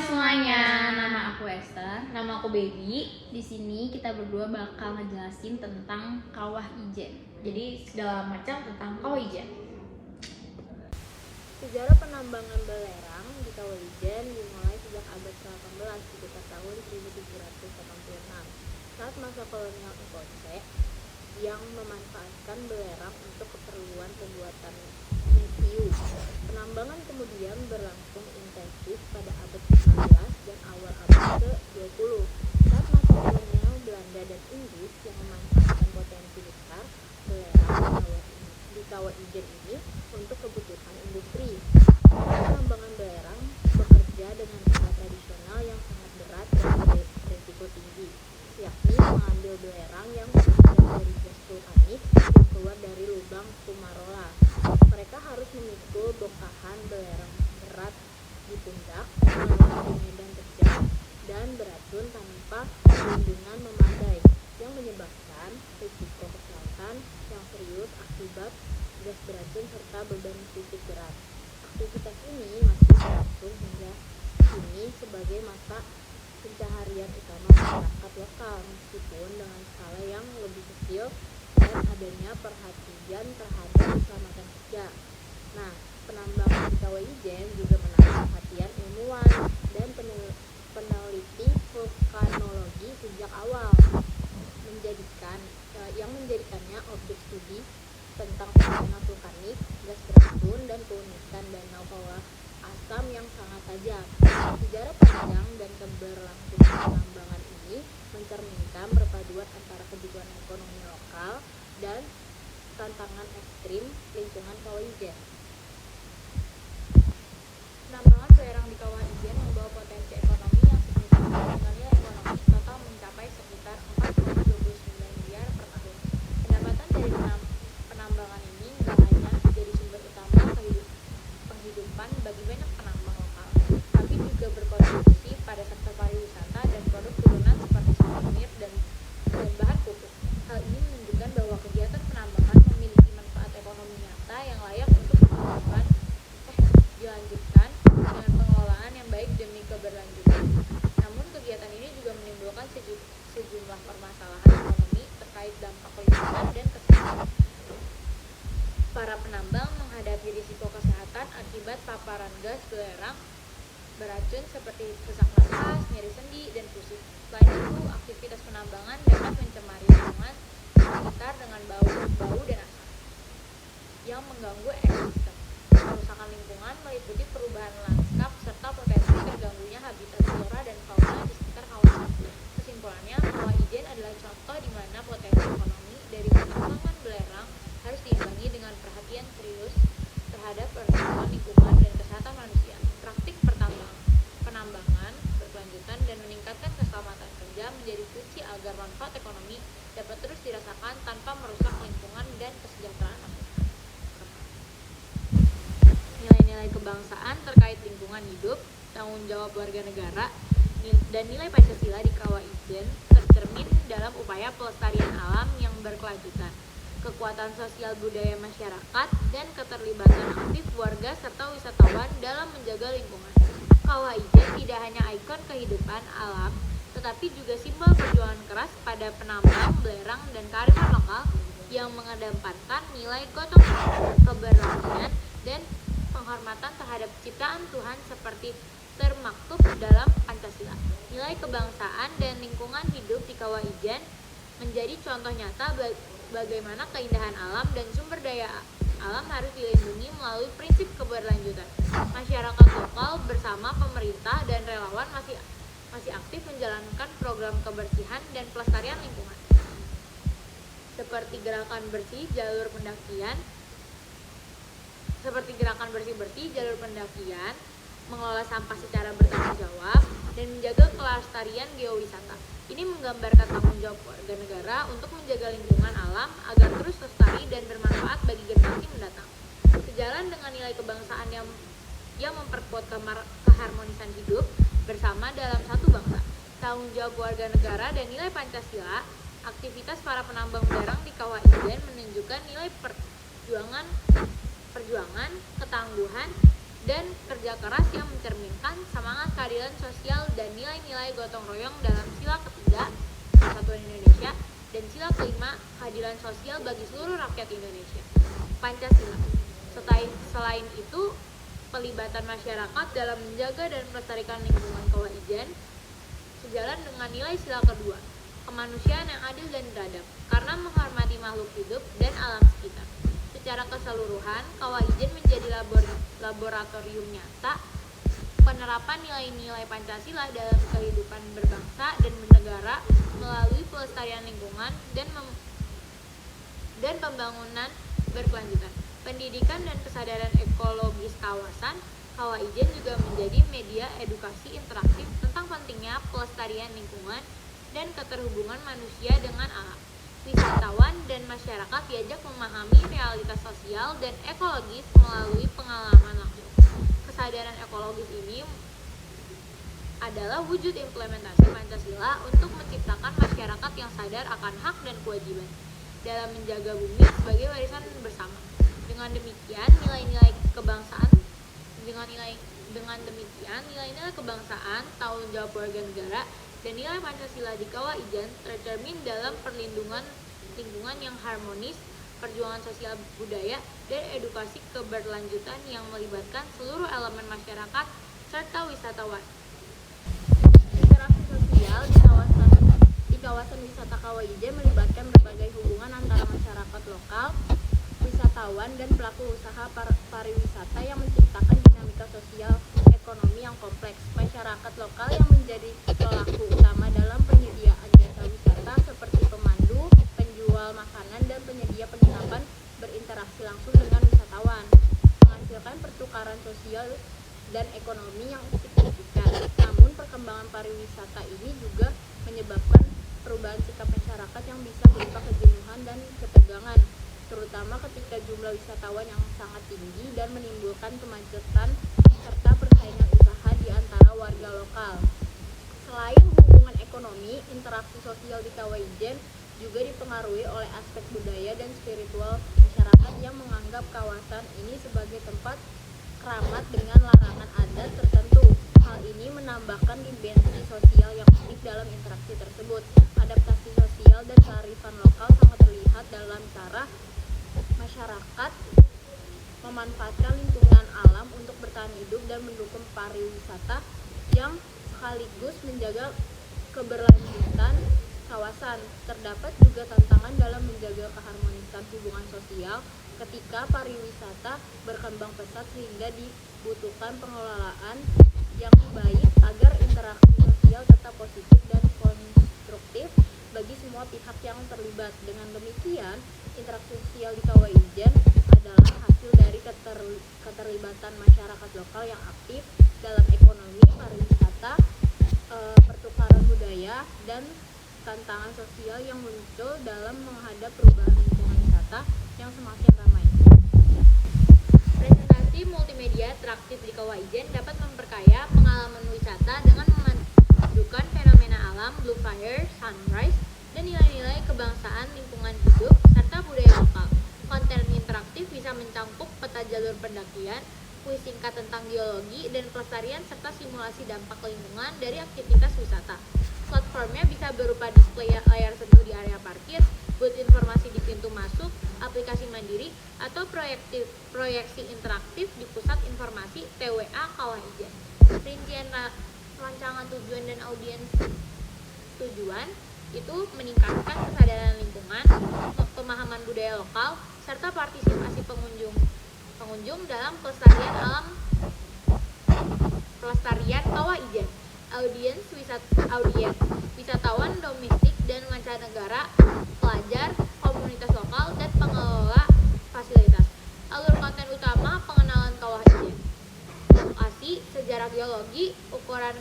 semuanya, nama aku Esther. Nama aku Baby. Di sini kita berdua bakal ngejelasin tentang Kawah Ijen. Jadi segala macam tentang Kawah Ijen. Sejarah penambangan belerang di Kawah Ijen dimulai sejak abad ke-18 sekitar tahun 1786 saat masa kolonial Indonesia yang memanfaatkan belerang untuk keperluan pembuatan mesiu. Penambangan kemudian berlangsung intensif pada abad ke-19 dan awal abad ke-20 saat masa kolonial Belanda dan Inggris yang memanfaatkan potensi besar belerang di Kawah Ijen ini untuk kebutuhan industri. Penambangan belerang bekerja dengan cara tradisional yang sangat berat dan berisiko tinggi, yakni mengambil belerang yang berasal dari gas vulkanik yang keluar dari lubang fumarola. Mereka harus memikul bongkahan belerang berat di pundak, melewati medan terjal dan beracun tanpa perlindungan memadai, yang menyebabkan risiko kesehatan yang serius akibat gas beracun serta beban fisik berat. Aktivitas ini masih berlangsung hingga kini sebagai mata pencaharian utama masyarakat lokal, meskipun dengan skala yang lebih kecil dan adanya perhatian terhadap keselamatan kerja. Nah, penambangan di Kawah Ijen juga menarik perhatian ilmuwan dan peneliti vulkanologi sejak awal, yang menjadikannya objek studi tentang fenomena vulkanik, gas beracun, dan keunikan danau bawah asam yang sangat tajam. Sejarah panjang dan keberlangsungan penambangan ini mencerminkan perpaduan antara kebutuhan ekonomi lokal dan tantangan ekstrim lingkungan Kawah Ijen. Penambangan belerang di Kawah Ijen membawa potensi ekonomi yang signifikan dengan nilai ekonomi total mencapai sekitar 4,29 miliar per tahun. Pendapatan dari penambangan ini nggak hanya jadi sumber utama penghidupan bagi banyak penambang lokal, tapi juga berkontribusi pada sektor pariwisata dan produk turunan seperti souvenir dan bahan pupuk. Hal ini menunjukkan bahwa kegiatan penambangan memiliki manfaat ekonomi nyata yang layak untuk dilanjutkan dengan pengelolaan yang baik demi keberlanjutan. Namun kegiatan ini juga menimbulkan sejumlah permasalahan ekonomi terkait dampak lingkungan dan kesehatan. Para penambang menghadapi risiko kesehatan akibat paparan gas belerang beracun seperti sesak napas, nyeri sendi, dan pusing. Selain itu, aktivitas penambangan dapat mencemari lingkungan sekitar dengan bau dan asap yang mengganggu ekosistem. Kerusakan lingkungan meliputi perubahan lanskap serta potensi terganggunya habitat flora dan fauna di sekitar kawasan. Kesimpulannya, Kawah Ijen adalah contoh di mana potensi ekonomi dari penambangan belerang harus diimbangi dengan perhatian serius terhadap persoalan lingkungan dan kesehatan manusia. Praktik penambangan berkelanjutan dan meningkatkan keselamatan kerja menjadi kunci agar manfaat ekonomi dapat terus dirasakan tanpa merusak lingkungan dan kesejahteraan masyarakat. Nilai-nilai kebangsaan terkait lingkungan hidup, tanggung jawab warga negara, dan nilai Pancasila di Kawah Ijen tercermin dalam upaya pelestarian alam yang berkelanjutan, kekuatan sosial budaya masyarakat, dan keterlibatan aktif warga serta wisatawan dalam menjaga lingkungan. Kawah Ijen tidak hanya ikon kehidupan alam, tetapi juga simbol perjuangan keras pada penambang belerang dan kearifan lokal yang mengedepankan nilai gotong royong, keberlangsungan, dan penghormatan terhadap ciptaan Tuhan seperti termaktub dalam Pancasila. Nilai kebangsaan dan lingkungan hidup di Kawah Ijen menjadi contoh nyata bagaimana keindahan alam dan sumber daya alam harus dilindungi melalui prinsip keberlanjutan. Masyarakat lokal bersama pemerintah dan relawan masih aktif menjalankan program kebersihan dan pelestarian lingkungan, seperti gerakan bersih bersih jalur pendakian, mengelola sampah secara bertanggung jawab, dan menjaga kelestarian geowisata. Ini menggambarkan tanggung jawab warga negara untuk menjaga lingkungan alam agar terus lestari dan bermanfaat bagi generasi mendatang. Sejalan dengan nilai kebangsaan yang memperkuat keharmonisan hidup bersama dalam satu bangsa, tanggung jawab warga negara, dan nilai Pancasila, aktivitas para penambang belerang di Kawah Ijen menunjukkan nilai perjuangan, ketangguhan, dan kerja keras yang mencerminkan semangat keadilan keadilan sosial dan nilai-nilai gotong royong dalam sila ketiga Persatuan Indonesia dan sila kelima keadilan sosial bagi seluruh rakyat Indonesia. Pancasila. Selain itu, pelibatan masyarakat dalam menjaga dan melestarikan lingkungan Kawah Ijen sejalan dengan nilai sila kedua, kemanusiaan yang adil dan beradab, karena menghormati makhluk hidup dan alam sekitar. Secara keseluruhan, Kawah Ijen menjadi laboratorium nyata penerapan nilai-nilai Pancasila dalam kehidupan berbangsa dan bernegara melalui pelestarian lingkungan dan pembangunan berkelanjutan. Pendidikan dan kesadaran ekologis kawasan Kawah Ijen juga menjadi media edukasi interaktif tentang pentingnya pelestarian lingkungan dan keterhubungan manusia dengan alam. Wisatawan dan masyarakat diajak memahami realitas sosial dan ekologis melalui pengalaman langsung. Kesadaran ekologis ini adalah wujud implementasi Pancasila untuk menciptakan masyarakat yang sadar akan hak dan kewajiban dalam menjaga bumi sebagai warisan bersama. Dengan demikian, nilai-nilai kebangsaan, tanggung jawab warga negara, dan nilai Pancasila di Kawah Ijen tercermin dalam perlindungan lingkungan yang harmonis, perjuangan sosial budaya, dan edukasi keberlanjutan yang melibatkan seluruh elemen masyarakat serta wisatawan. Interaksi sosial di kawasan wisata Kawah Ijen melibatkan berbagai hubungan antara masyarakat lokal, wisatawan, dan pelaku usaha pariwisata yang menciptakan dinamika sosial ekonomi yang kompleks. Masyarakat lokal yang menjadi pelaku utama dalam penyediaan jasa wisata seperti pemandu, penjual makanan, dan penyedia penginapan berinteraksi langsung dengan wisatawan, menghasilkan pertukaran sosial dan ekonomi yang signifikan. Namun perkembangan pariwisata ini juga menyebabkan perubahan sikap masyarakat yang bisa berupa kejenuhan dan ketegangan, terutama ketika jumlah wisatawan yang sangat tinggi dan menimbulkan kemacetan serta persaingan usaha di antara warga lokal. Selain hubungan ekonomi, interaksi sosial di Kawah Ijen juga dipengaruhi oleh aspek budaya dan spiritual masyarakat yang menganggap kawasan ini sebagai tempat keramat dengan larangan adat tertentu. Hal ini menambahkan dimensi sosial yang unik dalam interaksi tersebut. Adaptasi sosial dan kearifan lokal sangat terlihat dalam cara masyarakat memanfaatkan lingkungan alam untuk bertahan hidup dan mendukung pariwisata yang sekaligus menjaga keberlanjutan kawasan. Terdapat juga tantangan dalam menjaga keharmonisan hubungan sosial ketika pariwisata berkembang pesat sehingga dibutuhkan pengelolaan yang baik agar interaksi sosial tetap positif dan konstruktif bagi semua pihak yang terlibat. Dengan demikian, interaksi sosial di Kawah Ijen adalah hasil dari keterlibatan masyarakat lokal yang aktif dalam ekonomi, pariwisata, pertukaran budaya, dan tantangan sosial yang muncul dalam menghadap perubahan lingkungan wisata yang semakin ramai. Presentasi multimedia interaktif di Kawah Ijen dapat memperkaya pengalaman wisata dengan memadukan fenomena alam, blue fire, sunrise, dan nilai-nilai kebangsaan, lingkungan hidup, serta budaya lokal. Konten interaktif bisa mencangkup peta jalur pendakian, kuis singkat tentang geologi dan pelestarian, serta simulasi dampak lingkungan dari aktivitas wisata. Platformnya bisa berupa display layar sentuh di area parkir, booth informasi di pintu masuk, aplikasi mandiri, atau proyeksi interaktif di pusat informasi TWA Kawah Ijen. Rincian rancangan tujuan dan audiens tujuan itu meningkatkan kesadaran lingkungan, pemahaman budaya lokal, serta partisipasi pengunjung dalam pelestarian Kawah Ijen. Audiens wisatawan domestik dan mancanegara, pelajar, komunitas lokal, dan pengelola fasilitas. Alur konten utama pengenalan Kawah Ijen. Lokasi, sejarah geologi, ukuran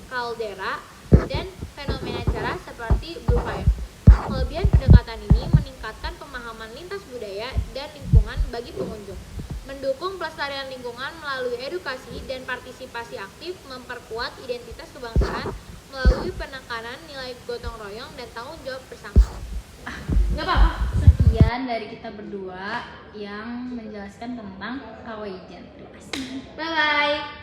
kaldera, dan fenomena cerah seperti blue fire. Kelebihan pendekatan ini meningkatkan pemahaman lintas budaya dan lingkungan bagi pengunjung, mendukung pelestarian lingkungan melalui edukasi dan partisipasi aktif, memperkuat identitas kebangsaan melalui penekanan nilai gotong royong dan tanggung jawab bersama. Nggak apa-apa. Sekian dari kita berdua yang menjelaskan tentang Kawah Ijen. Terima kasih. Bye-bye.